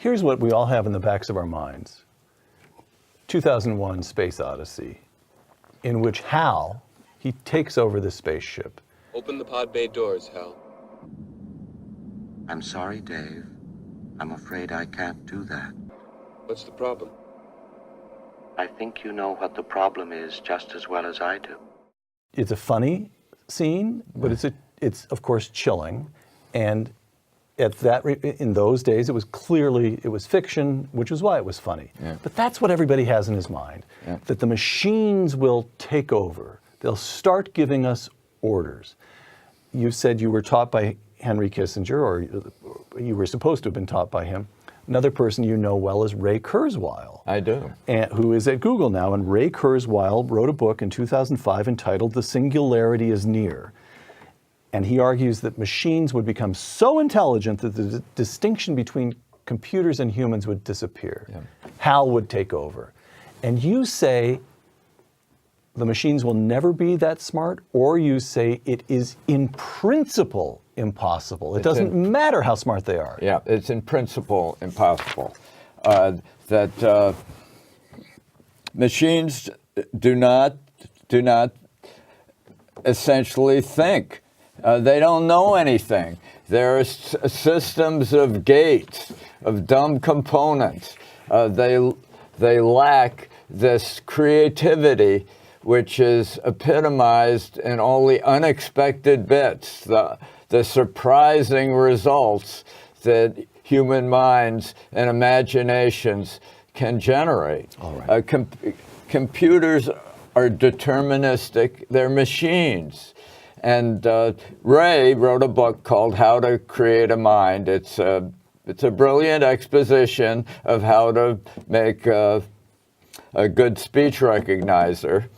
Here's what we all have in the backs of our minds. 2001 Space Odyssey, in which Hal, he takes over the spaceship. Open the pod bay doors, Hal. I'm sorry, Dave. I'm afraid I can't do that. What's the problem? I think you know what the problem is just as well as I do. It's a funny scene, but it's of course chilling. And in those days, it was fiction, which is why it was funny. Yeah. But that's what everybody has in his mind, that the machines will take over. They'll start giving us orders. You said you were taught by Henry Kissinger, or you were supposed to have been taught by him. Another person you know well is Ray Kurzweil. I do. Who is at Google now. And Ray Kurzweil wrote a book in 2005 entitled The Singularity is Near. And he argues that machines would become so intelligent that the distinction between computers and humans would disappear. Yeah. Hal would take over. And you say the machines will never be that smart, or you say it is in principle impossible. It doesn't matter how smart they are. Yeah, it's in principle impossible. That machines do not essentially think. They don't know anything. There are systems of gates, of dumb components. They lack this creativity, which is epitomized in all the unexpected bits, the surprising results that human minds and imaginations can generate. All right. Computers are deterministic. They're machines. And Ray wrote a book called How to Create a Mind. It's a brilliant exposition of how to make a good speech recognizer.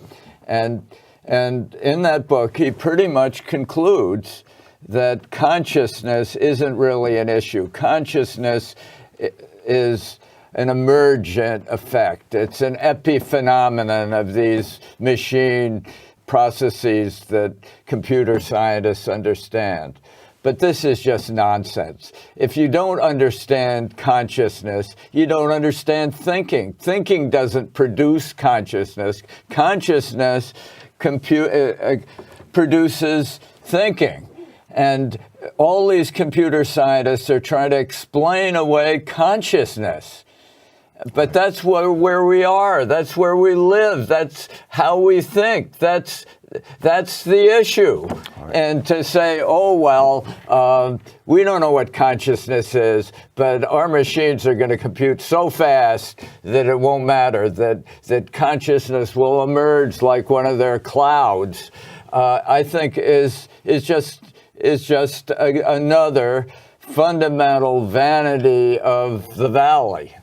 And in that book, he pretty much concludes that consciousness isn't really an issue. Consciousness is an emergent effect. It's an epiphenomenon of these machine processes that computer scientists understand. But this is just nonsense. If you don't understand consciousness, you don't understand thinking. Thinking doesn't produce consciousness. Consciousness produces thinking. And all these computer scientists are trying to explain away consciousness. But that's where we are. That's where we live. That's how we think. That's the issue. Right. And to say, oh, well, we don't know what consciousness is, but our machines are going to compute so fast that it won't matter, that consciousness will emerge like one of their clouds, I think is just another fundamental vanity of the valley.